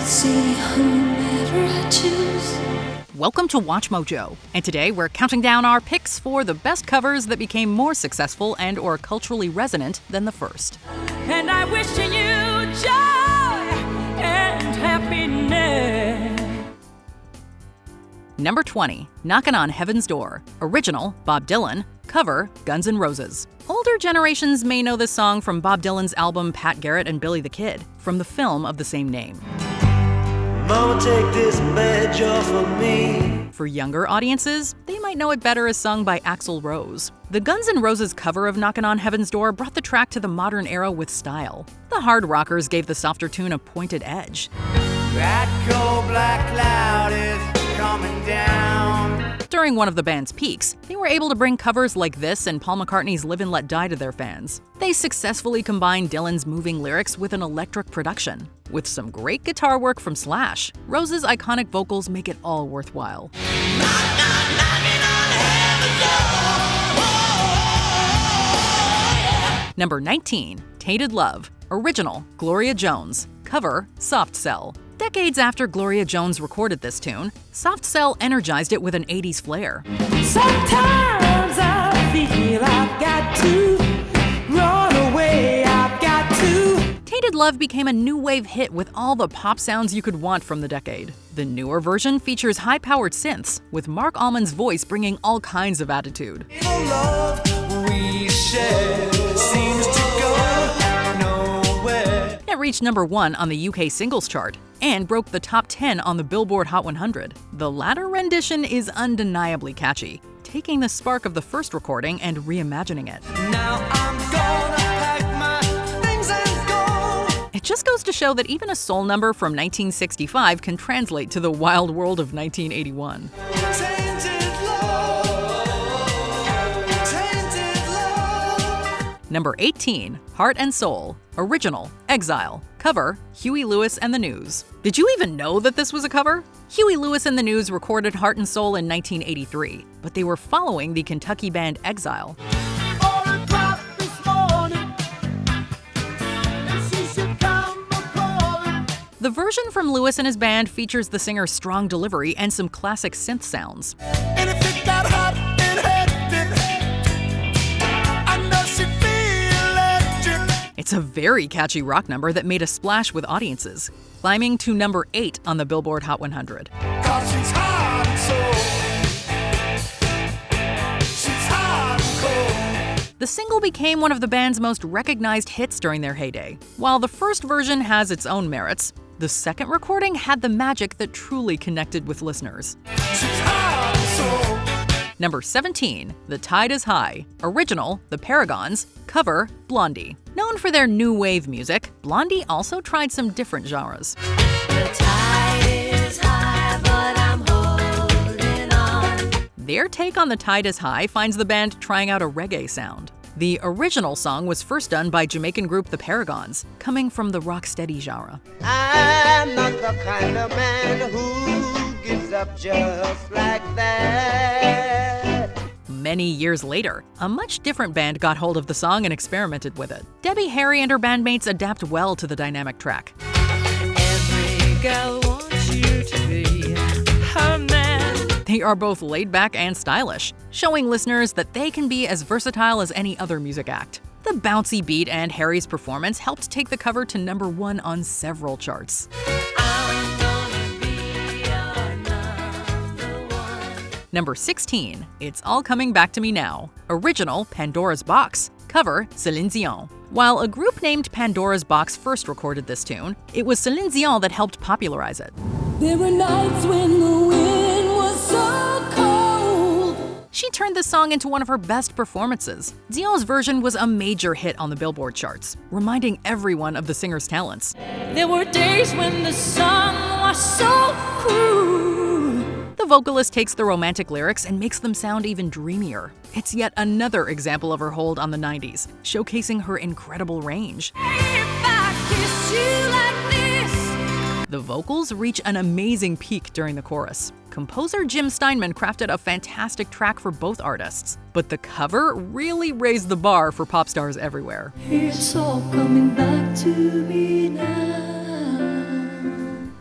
see whomever I choose. Welcome to Watch Mojo, and today we're counting down our picks for the best covers that became more successful and or culturally resonant than the first. And I wish you joy and happiness. Number 20, Knockin' on Heaven's Door. Original, Bob Dylan. Cover, Guns N' Roses. Older generations may know this song from Bob Dylan's album Pat Garrett and Billy the Kid, from the film of the same name. Mama, take this badge off of me. For younger audiences, they might know it better as sung by Axl Rose. The Guns N' Roses cover of Knockin' on Heaven's Door brought the track to the modern era with style. The hard rockers gave the softer tune a pointed edge. That cold black cloud is coming down. During one of the band's peaks, they were able to bring covers like this and Paul McCartney's Live and Let Die to their fans. They successfully combined Dylan's moving lyrics with an electric production. With some great guitar work from Slash, Rose's iconic vocals make it all worthwhile. Number 19, Tainted Love. Original, Gloria Jones. Cover, Soft Cell. Decades after Gloria Jones recorded this tune, Soft Cell energized it with an 80s flair. Sometimes I feel I've got to run away, I've got to. Tainted Love became a new wave hit with all the pop sounds you could want from the decade. The newer version features high-powered synths, with Mark Almond's voice bringing all kinds of attitude. The love we share seems to go nowhere. It reached number 1 on the UK singles chart and broke the top 10 on the Billboard Hot 100. The latter rendition is undeniably catchy, taking the spark of the first recording and reimagining it. Now I'm gonna pack my things and go. It just goes to show that even a soul number from 1965 can translate to the wild world of 1981. Tainted love, tainted love. Number 18, Heart and Soul. Original, Exile. Cover, Huey Lewis and the News. Did you even know that this was a cover? Huey Lewis and the News recorded Heart and Soul in 1983, but they were following the Kentucky band Exile. The version from Lewis and his band features the singer's strong delivery and some classic synth sounds. And if it got hot and hectic, I know she'd be electric. It's a very catchy rock number that made a splash with audiences, climbing to number 8 on the Billboard Hot 100. 'Cause she's hot and soul. She's hot and cold. The single became one of the band's most recognized hits during their heyday. While the first version has its own merits, the second recording had the magic that truly connected with listeners. She's hot and soul. Number 17, The Tide is High. Original, The Paragons. Cover, Blondie. Known for their new wave music, Blondie also tried some different genres. The tide is high, but I'm holding on. Their take on The Tide is High finds the band trying out a reggae sound. The original song was first done by Jamaican group The Paragons, coming from the rocksteady genre. I'm not the kind of man who gives up just like that. Many years later, a much different band got hold of the song and experimented with it. Debbie Harry and her bandmates adapt well to the dynamic track. Every girl wants you to be her man. They are both laid back and stylish, showing listeners that they can be as versatile as any other music act. The bouncy beat and Harry's performance helped take the cover to number 1 on several charts. I'm gonna be your number one. Number 16, It's All Coming Back to Me Now. Original, Pandora's Box. Cover, Céline Dion. While a group named Pandora's Box first recorded this tune, it was Céline Dion that helped popularize it. There were nights when the wind was so cold. She turned this song into one of her best performances. Dion's version was a major hit on the Billboard charts, reminding everyone of the singer's talents. There were days when the sun was so cruel. The vocalist takes the romantic lyrics and makes them sound even dreamier. It's yet another example of her hold on the 90s, showcasing her incredible range. If I kiss you like this. The vocals reach an amazing peak during the chorus. Composer Jim Steinman crafted a fantastic track for both artists, but the cover really raised the bar for pop stars everywhere. It's all coming back to me now.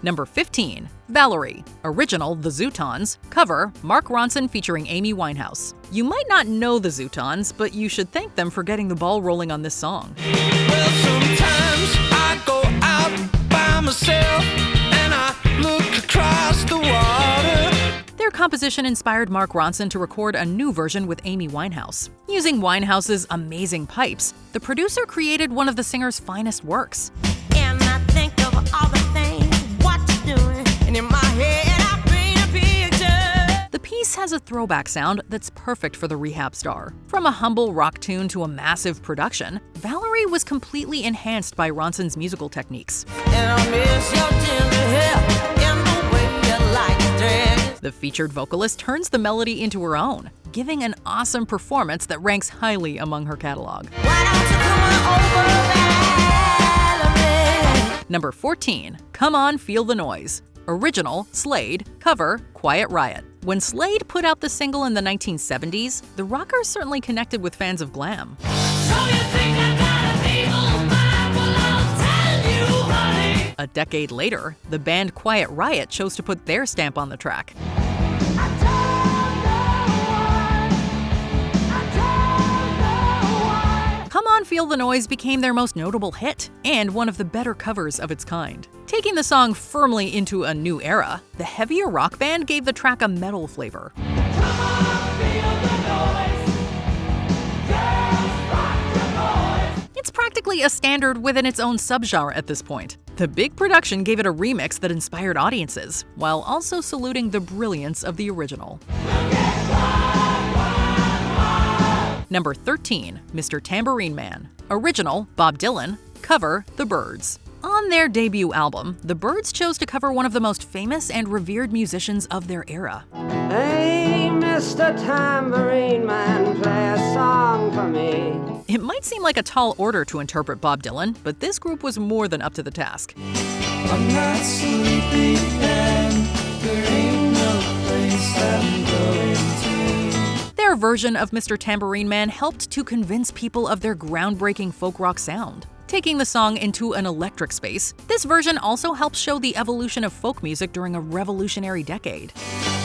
Number 15. Valerie. Original The Zootons. Cover Mark Ronson featuring Amy Winehouse. You might not know the Zootons, but you should thank them for getting the ball rolling on this song. Well, sometimes I go out by myself and I look across the water. Their composition inspired Mark Ronson to record a new version with Amy Winehouse. Using Winehouse's amazing pipes, the producer created one of the singer's finest works. And I think of all the things what you're doing, and in my head I paint a picture. The piece has a throwback sound that's perfect for the rehab star. From a humble rock tune to a massive production, Valerie was completely enhanced by Ronson's musical techniques. And I miss your tender hair and the way you like to dress. The featured vocalist turns the melody into her own, giving an awesome performance that ranks highly among her catalog. Why don't you come on over, Valerie? Number 14. Come On Feel the Noise. Original, Slade. Cover, Quiet Riot. When Slade put out the single in the 1970s, the rockers certainly connected with fans of glam. So you think I got an evil mind? Well, I'll tell you, honey. A decade later, the band Quiet Riot chose to put their stamp on the track. Come On Feel the Noise became their most notable hit, and one of the better covers of its kind. Taking the song firmly into a new era, the heavier rock band gave the track a metal flavor. It's practically a standard within its own subgenre at this point. The big production gave it a remix that inspired audiences, while also saluting the brilliance of the original. Number 13. Mr. Tambourine Man. Original, Bob Dylan. Cover, The Byrds. On their debut album, the Byrds chose to cover one of the most famous and revered musicians of their era. Hey, Mr. Tambourine Man, play a song for me. It might seem like a tall order to interpret Bob Dylan, but this group was more than up to the task. I'm not sleeping and there ain't no place I'm going to. Their version of Mr. Tambourine Man helped to convince people of their groundbreaking folk rock sound. Taking the song into an electric space, this version also helps show the evolution of folk music during a revolutionary decade.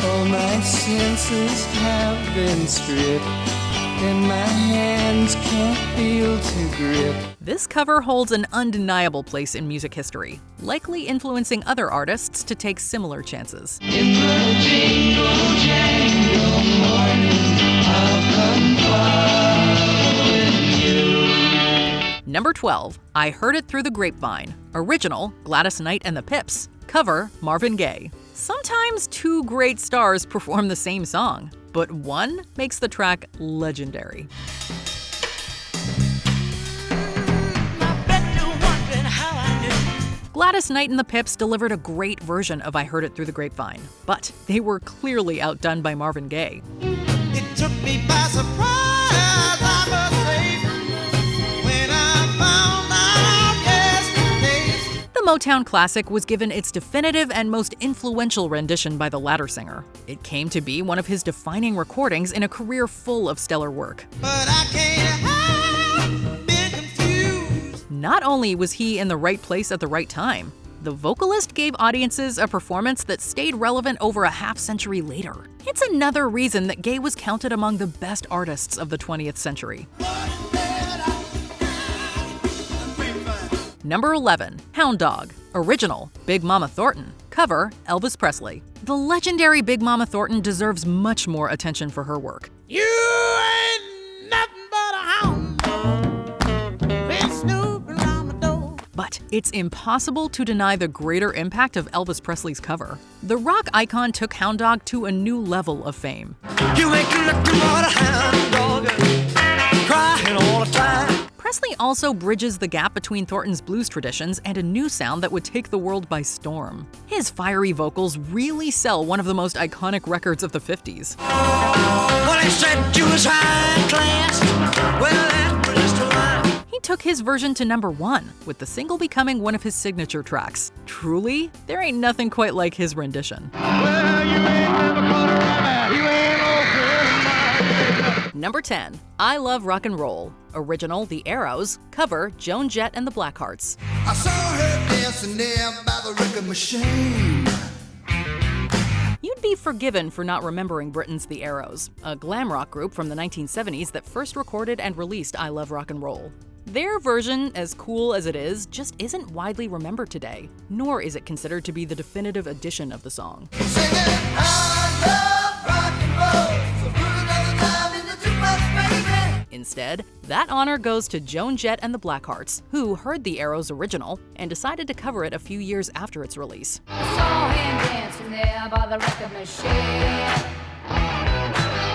All my senses have been stripped, and my hands can't feel to grip. This cover holds an undeniable place in music history, likely influencing other artists to take similar chances. In the jingle jangle morning, I'll come following you. Number 12. I Heard It Through the Grapevine. Original, Gladys Knight and the Pips. Cover, Marvin Gaye. Sometimes two great stars perform the same song, but one makes the track legendary. Gladys Knight and the Pips delivered a great version of I Heard It Through the Grapevine, but they were clearly outdone by Marvin Gaye. It took me by surprise, I must say, when I found out yesterday. The Motown classic was given its definitive and most influential rendition by the latter singer. It came to be one of his defining recordings in a career full of stellar work. But I can't help being confused. Not only was he in the right place at the right time, the vocalist gave audiences a performance that stayed relevant over a half-century later. It's another reason that Gaye was counted among the best artists of the 20th century. Number 11. Hound Dog. Original, Big Mama Thornton. Cover, Elvis Presley. The legendary Big Mama Thornton deserves much more attention for her work. You ain't nothing but a hound dog, been snooping around my door. But it's impossible to deny the greater impact of Elvis Presley's cover. The rock icon took Hound Dog to a new level of fame. You ain't nothing but a hound dog, crying all the time. Presley also bridges the gap between Thornton's blues traditions and a new sound that would take the world by storm. His fiery vocals really sell one of the most iconic records of the 50s. Well, they said you was high class. Well, that was just a lie. He took his version to number 1, with the single becoming one of his signature tracks. Truly, there ain't nothing quite like his rendition. Well, you ain't never caught a rabbit. You ain't no good. Number 10. I Love Rock and Roll. Original, The Arrows. Cover, Joan Jett and the Blackhearts. I saw her dancing there by the record machine. You'd be forgiven for not remembering Britain's The Arrows, a glam rock group from the 1970s that first recorded and released I Love Rock and Roll. Their version, as cool as it is, just isn't widely remembered today, nor is it considered to be the definitive edition of the song. Singing, I love rock and roll, so put another time in the jukebox, baby. Instead, that honor goes to Joan Jett and the Blackhearts, who heard The Arrows original and decided to cover it a few years after its release. I saw him dancing there by the record machine.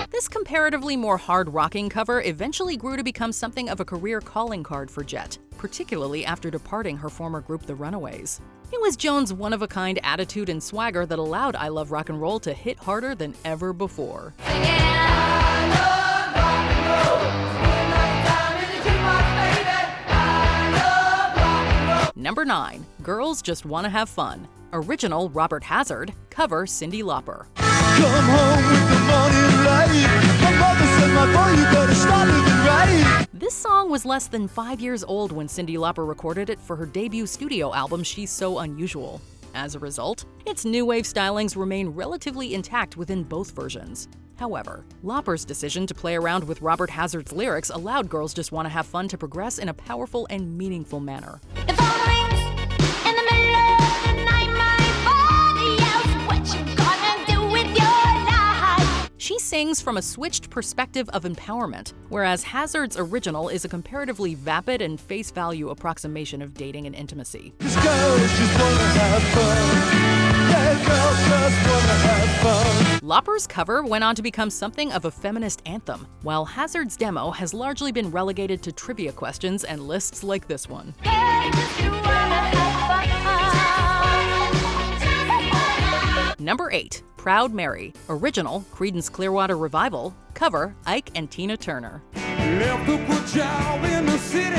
This comparatively more hard-rocking cover eventually grew to become something of a career calling card for Jett, particularly after departing her former group The Runaways. It was Joan's one-of-a-kind attitude and swagger that allowed I Love Rock and Roll to hit harder than ever before. Number 9. Girls Just Wanna Have Fun. Original, Robert Hazard. Cover, Cyndi Lauper. Come home with the morning light. My mother said, my boy, you better start living right. This song was less than 5 years old when Cyndi Lauper recorded it for her debut studio album She's So Unusual. As a result, its new wave stylings remain relatively intact within both versions. However, Lauper's decision to play around with Robert Hazard's lyrics allowed Girls Just Wanna Have Fun to progress in a powerful and meaningful manner. The phone rings in the middle of the night. My body yells, what you gonna do with your life? She sings from a switched perspective of empowerment, whereas Hazard's original is a comparatively vapid and face value approximation of dating and intimacy. These girls just wanna have fun. Yeah, girls just wanna have fun. Lauper's cover went on to become something of a feminist anthem, while Hazard's demo has largely been relegated to trivia questions and lists like this one. Yeah, just you wanna have fun. Number 8. Proud Mary. Original, Creedence Clearwater Revival. Cover, Ike and Tina Turner. Left a good job in the city.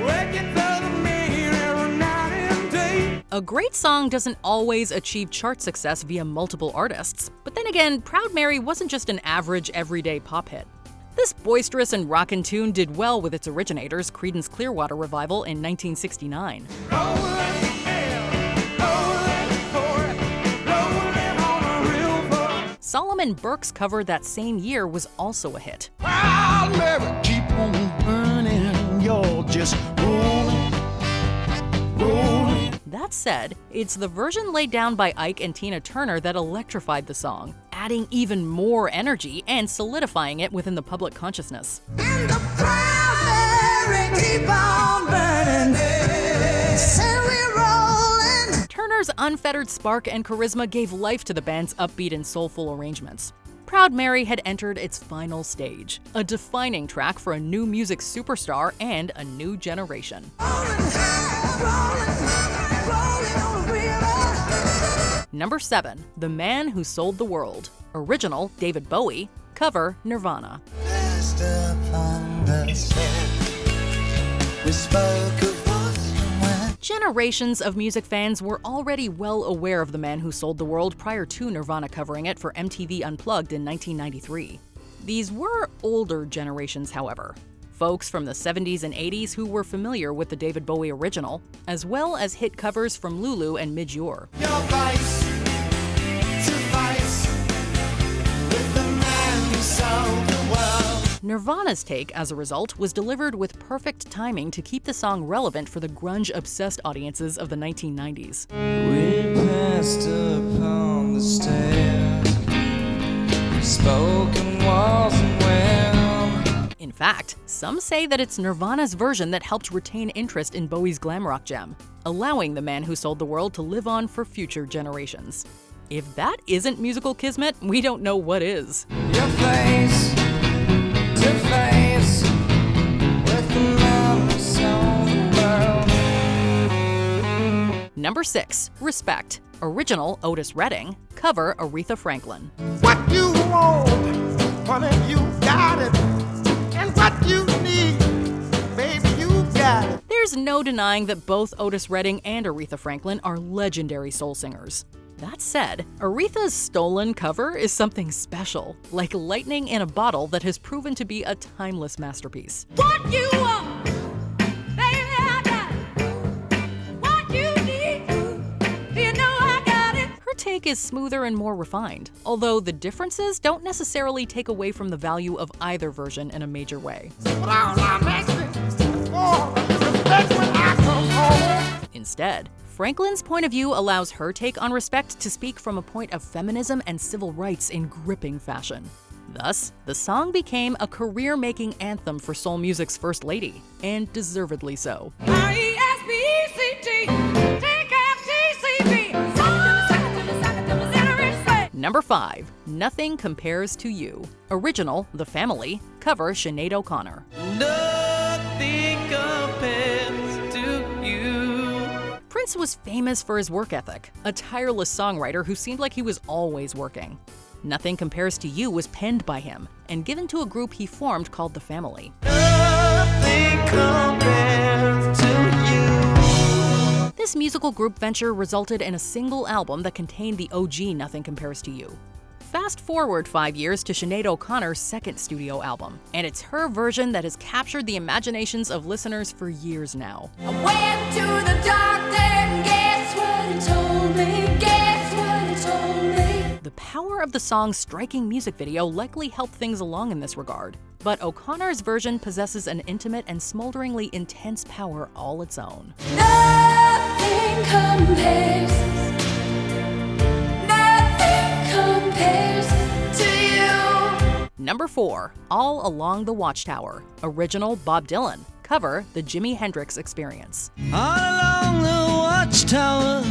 Working for the mayor every night and day. A great song doesn't always achieve chart success via multiple artists, but then again, Proud Mary wasn't just an average, everyday pop hit. This boisterous and rockin' tune did well with its originators, Creedence Clearwater Revival in 1969. Solomon Burke's cover that same year was also a hit. I'll never keep on burning. You're just rolling, rolling. That said, it's the version laid down by Ike and Tina Turner that electrified the song, adding even more energy and solidifying it within the public consciousness. And the primary keep on burning. Say we're rolling. Turner's unfettered spark and charisma gave life to the band's upbeat and soulful arrangements. Proud Mary had entered its final stage, a defining track for a new music superstar and a new generation. Number 7. The Man Who Sold the World. Original, David Bowie. Cover, Nirvana. Just upon the set, we spoke of what and when. Generations of music fans were already well aware of The Man Who Sold the World prior to Nirvana covering it for MTV Unplugged in 1993. These were older generations, however. Folks from the 70s and 80s who were familiar with the David Bowie original, as well as hit covers from Lulu and Midge Ure. Your vice to vice with the man who sold the world. Nirvana's take, as a result, was delivered with perfect timing to keep the song relevant for the grunge-obsessed audiences of the 1990s. We passed upon the stair, spoken wasn't well. In fact, some say that it's Nirvana's version that helped retain interest in Bowie's glam rock gem, allowing The Man Who Sold the World to live on for future generations. If that isn't musical kismet, we don't know what is. Your face to face with the man who sold the world. Number 6. Respect. Original, Otis Redding. Cover, Aretha Franklin. What you want, honey, you got it. And what you need, baby, you got it. There's no denying that both Otis Redding and Aretha Franklin are legendary soul singers. That said, Aretha's Stolen cover is something special, like lightning in a bottle that has proven to be a timeless masterpiece. What you want, baby, I got it. What you need, you know I got it. Her take is smoother and more refined, although the differences don't necessarily take away from the value of either version in a major way. Instead, Franklin's point of view allows her take on respect to speak from a point of feminism and civil rights in gripping fashion. Thus, the song became a career-making anthem for soul music's first lady, and deservedly so. R-E-S-P-E-C-T, T-F-T-C-B. Number 5. Nothing Compares to You. Original, The Family. Cover, Sinead O'Connor. Nothing compares to you. Prince was famous for his work ethic, a tireless songwriter who seemed like he was always working. Nothing Compares to You was penned by him and given to a group he formed called The Family. Nothing compares to you. This musical group venture resulted in a single album that contained the OG Nothing Compares to You. Fast forward 5 years to Sinead O'Connor's second studio album, and it's her version that has captured the imaginations of listeners for years now. I went to the doctor and guess what he told me? Guess what he told me? The power of the song's striking music video likely helped things along in this regard, but O'Connor's version possesses an intimate and smolderingly intense power all its own. Nothing compares. Nothing compares to you. Number 4. All Along the Watchtower. Original, Bob Dylan. Cover, The Jimi Hendrix Experience. All along the watchtower,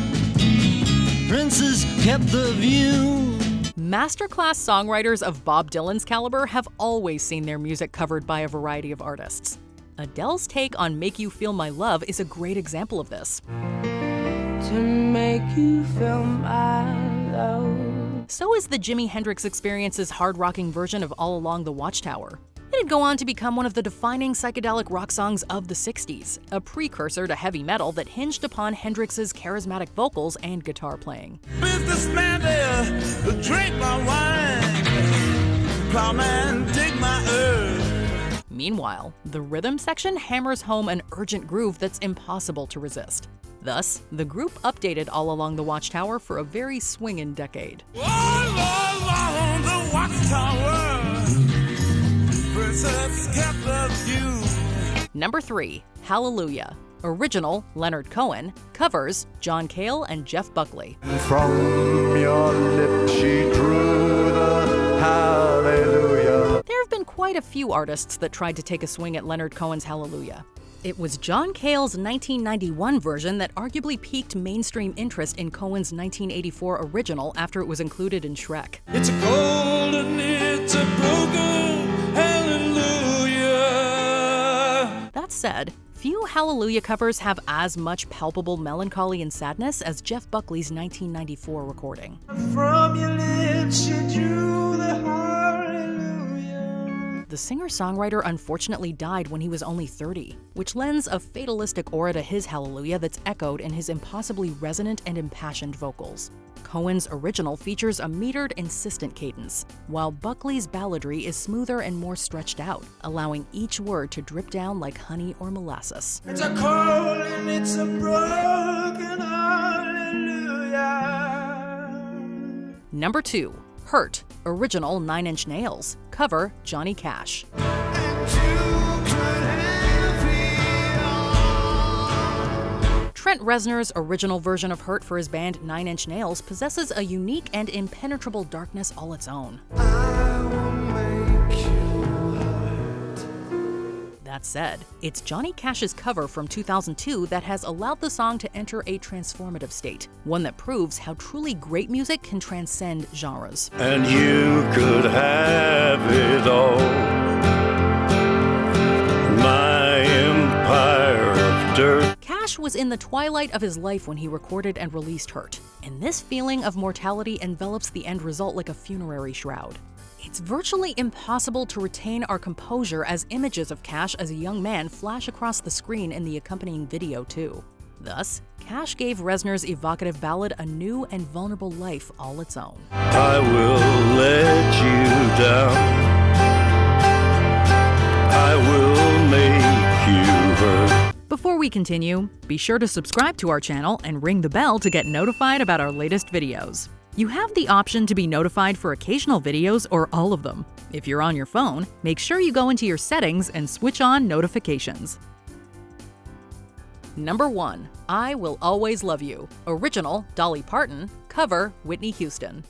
princes kept the view. Masterclass songwriters of Bob Dylan's caliber have always seen their music covered by a variety of artists. Adele's take on Make You Feel My Love is a great example of this. To make you feel my love. So is the Jimi Hendrix Experience's hard-rocking version of All Along the Watchtower. It'd go on to become one of the defining psychedelic rock songs of the 60s, a precursor to heavy metal that hinged upon Hendrix's charismatic vocals and guitar playing. Businessman there, drink my wine. Plowman, dig my earth. Meanwhile, the rhythm section hammers home an urgent groove that's impossible to resist. Thus, the group updated All Along the Watchtower for a very swingin' decade. All along the watchtower, princess kept the view. Number 3. Hallelujah. Original, Leonard Cohen. Covers, John Cale and Jeff Buckley. From your lips she drew the hallelujah. There have been quite a few artists that tried to take a swing at Leonard Cohen's Hallelujah. It was John Cale's 1991 version that arguably piqued mainstream interest in Cohen's 1984 original after it was included in Shrek. It's a cold and it's a broken hallelujah. That said, few Hallelujah covers have as much palpable melancholy and sadness as Jeff Buckley's 1994 recording. From your lips she drew the hallelujah. The singer-songwriter unfortunately died when he was only 30, which lends a fatalistic aura to his Hallelujah that's echoed in his impossibly resonant and impassioned vocals. Cohen's original features a metered, insistent cadence, while Buckley's balladry is smoother and more stretched out, allowing each word to drip down like honey or molasses. It's a cold and it's a broken hallelujah. Number 2. Hurt. Original 9 Inch Nails. Cover, Johnny Cash. Trent Reznor's original version of Hurt for his band 9 Inch Nails possesses a unique and impenetrable darkness all its own. That said, it's Johnny Cash's cover from 2002 that has allowed the song to enter a transformative state, one that proves how truly great music can transcend genres. And you could have it all. My empire of dirt. Cash was in the twilight of his life when he recorded and released Hurt, and this feeling of mortality envelops the end result like a funerary shroud. It's virtually impossible to retain our composure as images of Cash as a young man flash across the screen in the accompanying video, too. Thus, Cash gave Reznor's evocative ballad a new and vulnerable life all its own. I will let you down. I will make you hurt. Before we continue, be sure to subscribe to our channel and ring the bell to get notified about our latest videos. You have the option to be notified for occasional videos or all of them. If you're on your phone, make sure you go into your settings and switch on notifications. Number 1. I Will Always Love You. Original, Dolly Parton. Cover, Whitney Houston.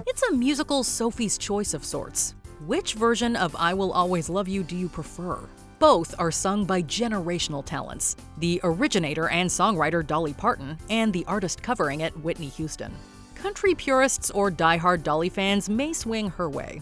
It's a musical Sophie's Choice of sorts. Which version of I Will Always Love You do you prefer? Both are sung by generational talents, the originator and songwriter Dolly Parton, and the artist covering it, Whitney Houston. Country purists or die-hard Dolly fans may swing her way.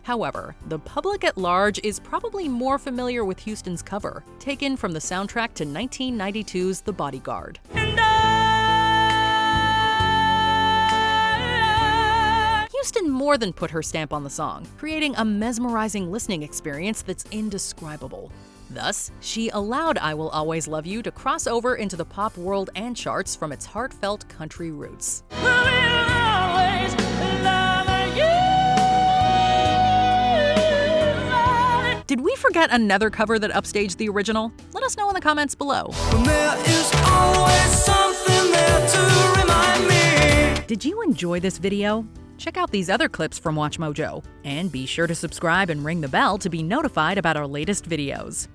However, the public at large is probably more familiar with Houston's cover, taken from the soundtrack to 1992's The Bodyguard. Houston more than put her stamp on the song, creating a mesmerizing listening experience that's indescribable. Thus, she allowed I Will Always Love You to cross over into the pop world and charts from its heartfelt country roots. Did we forget another cover that upstaged the original? Let us know in the comments below. There is always something there to remind me. Did you enjoy this video? Check out these other clips from WatchMojo, and be sure to subscribe and ring the bell to be notified about our latest videos.